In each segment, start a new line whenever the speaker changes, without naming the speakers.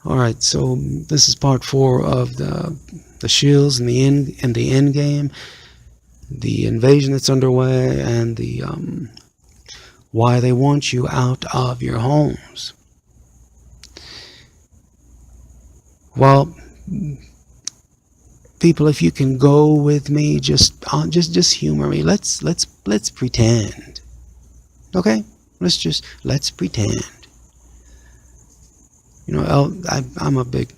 All right, so this is part 4 of the shills and the end game, the invasion that's underway, and the why they want you out of your homes. Well, people, if you can go with me, just humor me. Let's pretend. Okay? Let's pretend. You know, I'm a big,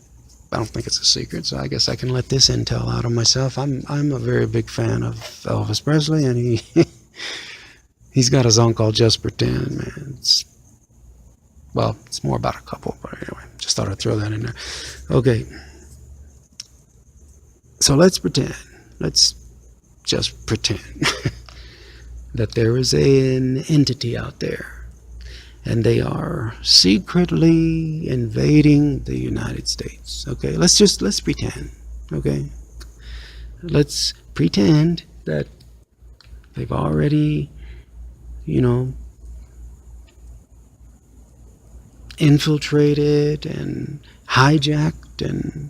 I don't think it's a secret, so I guess I can let this intel out of myself. I'm a very big fan of Elvis Presley, and he's got a song called Just Pretend, man. Well, it's more about a couple, but anyway, just thought I'd throw that in there. Okay. So let's pretend. Let's just pretend that there is an entity out there, and they are secretly invading the United States. Okay, let's pretend. Okay, let's pretend that they've already, infiltrated and hijacked and,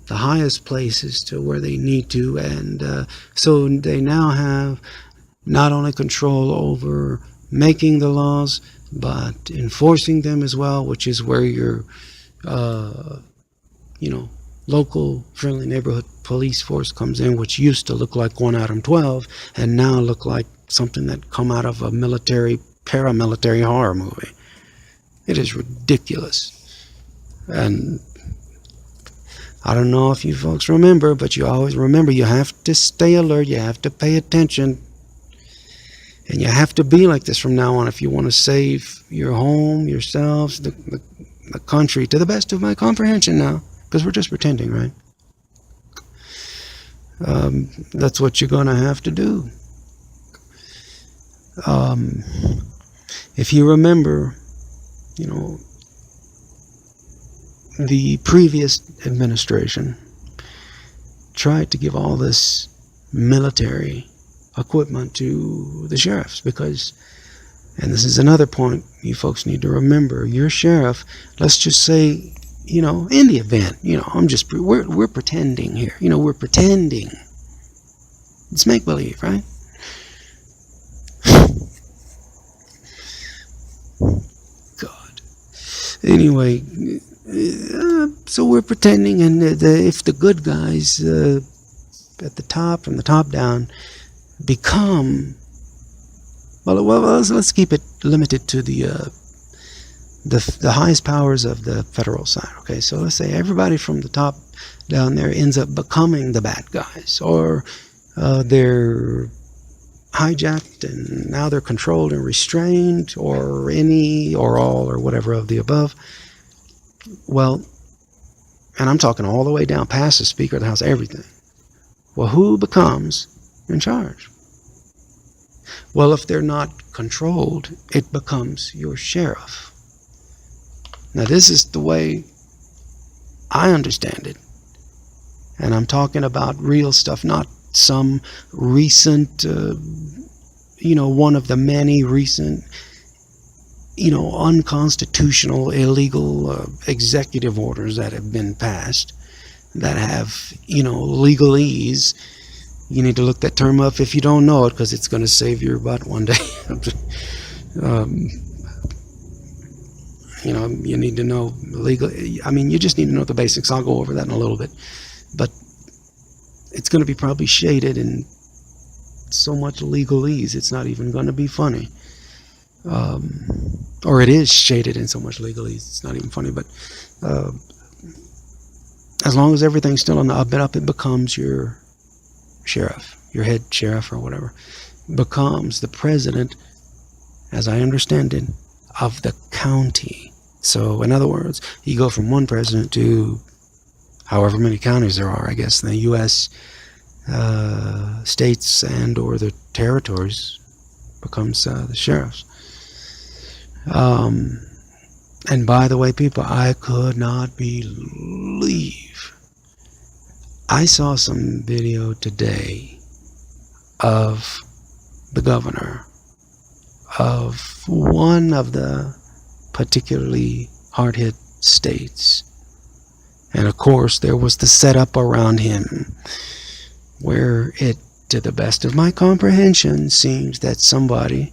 the highest places to where they need to, and so they now have not only control over making the laws but enforcing them as well, which is where your local friendly neighborhood police force comes in, which used to look like One Atom 12 and now look like something that come out of a paramilitary horror movie. It is ridiculous. And I don't know if you folks remember, but you always remember you have to stay alert, you have to pay attention, and you have to be like this from now on if you want to save your home, yourselves, the country, to the best of my comprehension now, because we're just pretending, right? That's what you're going to have to do. If you remember, the previous administration tried to give all this military equipment to the sheriffs because, and this is another point you folks need to remember, your sheriff, let's just say, in the event, we're pretending here, we're pretending. It's make-believe, right? God. Anyway, so we're pretending, and if the good guys at the top, from the top down, become let's keep it limited to the highest powers of the federal side. Okay, so let's say everybody from the top down there ends up becoming the bad guys, or they're hijacked and now they're controlled and restrained, or any or all or whatever of the above. Well, and I'm talking all the way down past the Speaker of the House, everything. Well, who becomes in charge? Well, if they're not controlled, it becomes your sheriff. Now, this is the way I understand it. And I'm talking about real stuff, not some recent, one of the many recent, unconstitutional, illegal executive orders that have been passed that have, legalese. You need to look that term up if you don't know it, because it's going to save your butt one day. You need to know legal. You just need to know the basics. I'll go over that in a little bit. But it's going to be probably shaded in so much legalese, it's not even going to be funny. Or it is shaded in so much legalese, it's not even funny. But as long as everything's still on the up and up, it becomes your sheriff, your head sheriff or whatever, becomes the president, as I understand it, of the county. So in other words, you go from one president to however many counties there are, I guess, in the U.S. States and or the territories, becomes the sheriffs. And by the way, people, I could not believe, I saw some video today of the governor of one of the particularly hard-hit states. And of course, there was the setup around him where it, to the best of my comprehension, seems that somebody,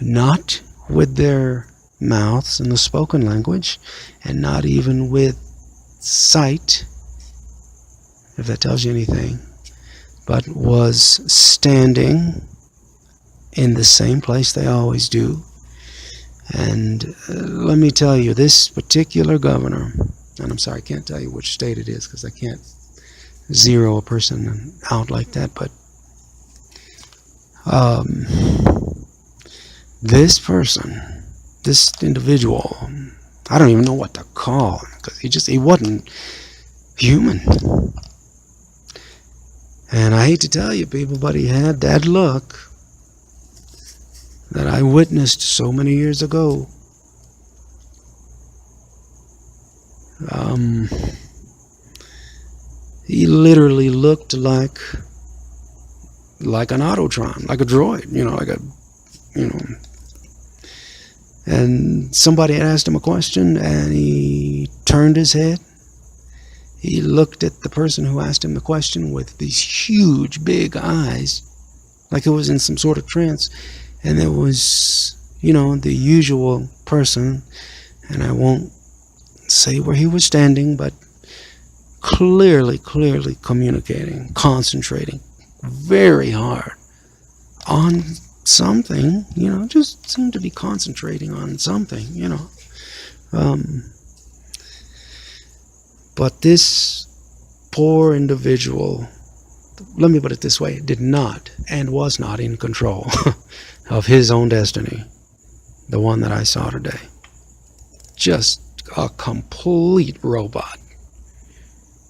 not with their mouths in the spoken language, and not even with sight, if that tells you anything, but was standing in the same place they always do. And let me tell you, this particular governor, and I'm sorry, I can't tell you which state it is because I can't zero a person out like that, but this person, this individual, I don't even know what to call him because he wasn't human. And I hate to tell you people, but he had that look that I witnessed so many years ago. He literally looked like an Autotron, like a droid, and somebody had asked him a question and he turned his head. He looked at the person who asked him the question with these huge big eyes, like it was in some sort of trance. And there was, the usual person, and I won't say where he was standing, but clearly communicating, concentrating very hard on something, just seemed to be concentrating on something, But this poor individual, let me put it this way, did not and was not in control of his own destiny, the one that I saw today. Just a complete robot.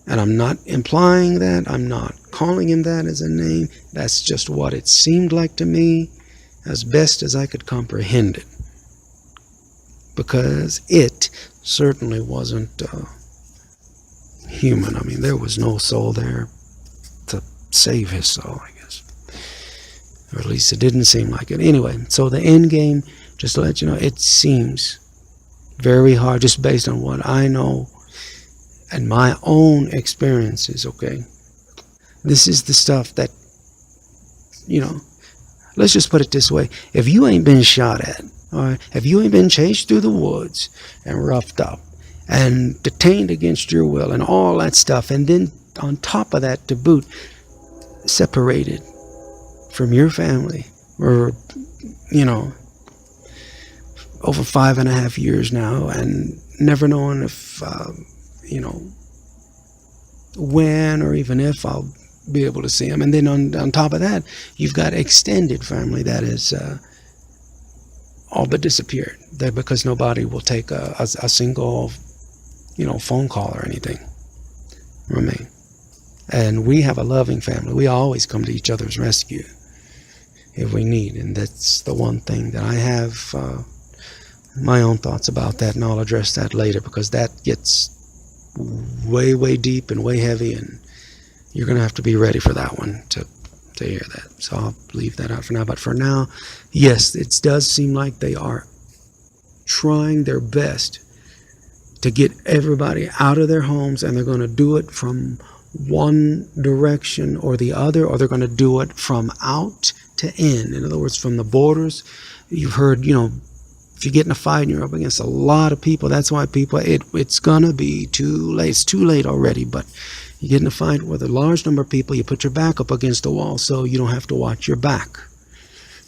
And I'm not implying that, I'm not calling him that as a name, that's just what it seemed like to me, as best as I could comprehend it. Because it certainly wasn't human. I mean, there was no soul there to save his soul, I guess. Or at least it didn't seem like it. Anyway, so the end game, just to let you know, it seems very hard, just based on what I know and my own experiences, okay? This is the stuff that, let's just put it this way. If you ain't been shot at, all right, if you ain't been chased through the woods and roughed up and detained against your will and all that stuff, and then on top of that, to boot, separated from your family, or, over 5.5 years now, and never knowing if, when or even if I'll be able to see them. And then on top of that, you've got extended family that is all but disappeared, that because nobody will take a single, phone call or anything from me. And we have a loving family. We always come to each other's rescue if we need, and that's the one thing that I have my own thoughts about that, and I'll address that later, because that gets way deep and way heavy, and you're gonna have to be ready for that one to hear that. So I'll leave that out for now. But for now, yes, it does seem like they are trying their best to get everybody out of their homes, and they're going to do it from one direction or the other, or they're going to do it from out to in. In other words, from the borders. You've heard, if you get in a fight and you're up against a lot of people, that's why people, it's going to be too late. It's too late already, but you get in a fight with a large number of people, you put your back up against the wall so you don't have to watch your back.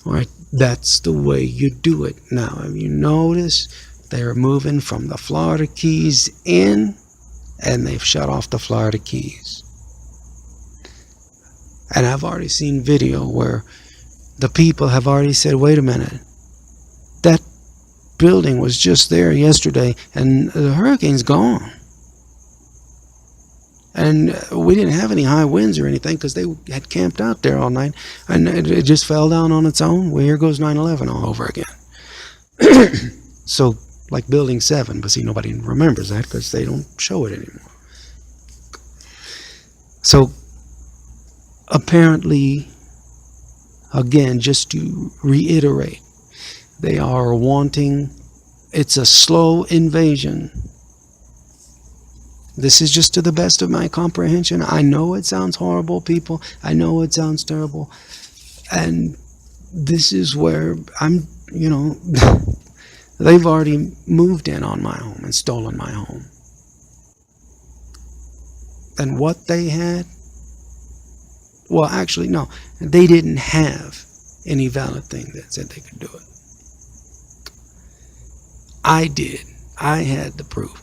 All right, that's the way you do it. Now, have you noticed they're moving from the Florida Keys in, and they've shut off the Florida Keys. And I've already seen video where the people have already said, wait a minute, that building was just there yesterday and the hurricane's gone. And we didn't have any high winds or anything because they had camped out there all night, and it just fell down on its own. Well, here goes 9/11 all over again. So, like Building 7, but see, nobody remembers that because they don't show it anymore. So, apparently, again, just to reiterate, they are wanting It's a slow invasion. This is just to the best of my comprehension. I know it sounds horrible, people. I know it sounds terrible. And this is where I'm, they've already moved in on my home and stolen my home. And what they had, well, actually, no, they didn't have any valid thing that said they could do it. I did. I had the proof.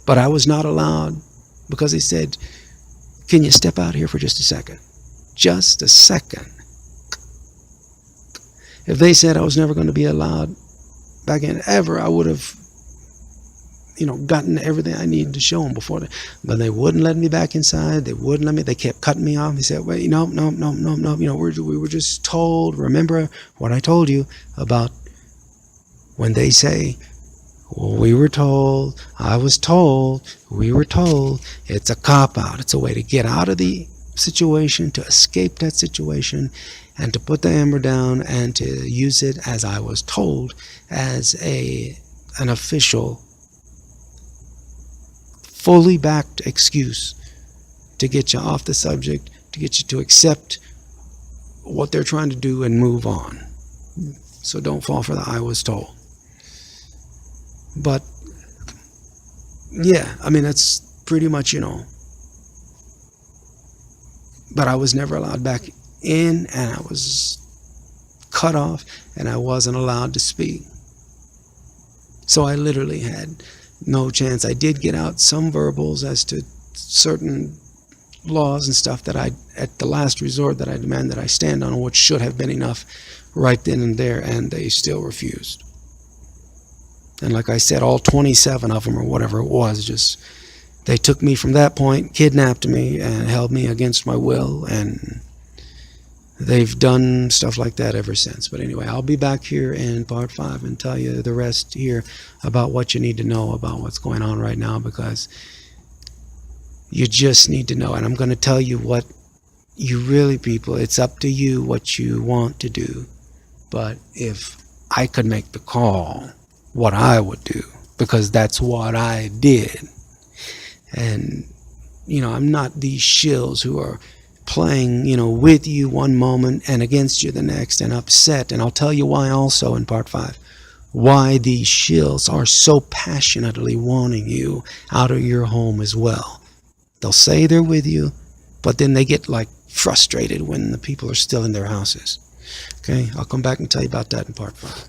But I was not allowed because they said, can you step out here for just a second? Just a second. If they said I was never going to be allowed back in ever, I would have, gotten everything I needed to show them before that. But they wouldn't let me back inside. They wouldn't let me. They kept cutting me off. They said, wait, no. We were just told. Remember what I told you about when they say, well, we were told, I was told, we were told. It's a cop-out. It's a way to get out of the situation, to escape that situation, and to put the hammer down and to use it, as I was told, as an official, fully backed excuse to get you off the subject, to get you to accept what they're trying to do and move on. So don't fall for the I was told. But yeah, that's pretty much, but I was never allowed back in, and I was cut off, and I wasn't allowed to speak. So I literally had no chance. I did get out some verbals as to certain laws and stuff that at the last resort, that I demand that I stand on, which should have been enough right then and there, and they still refused. And like I said, all 27 of them, or whatever it was, they took me from that point, kidnapped me, and held me against my will, and they've done stuff like that ever since. But anyway, I'll be back here in part 5 and tell you the rest here about what you need to know about what's going on right now, because you just need to know. And I'm going to tell you what you really, people, it's up to you what you want to do. But if I could make the call, what I would do, because that's what I did. And I'm not these shills who are playing with you one moment and against you the next, and upset. And I'll tell you why also in part 5, why these shills are so passionately wanting you out of your home as well. They'll say they're with you, but then they get frustrated when the people are still in their houses. Okay, I'll come back and tell you about that in part 5.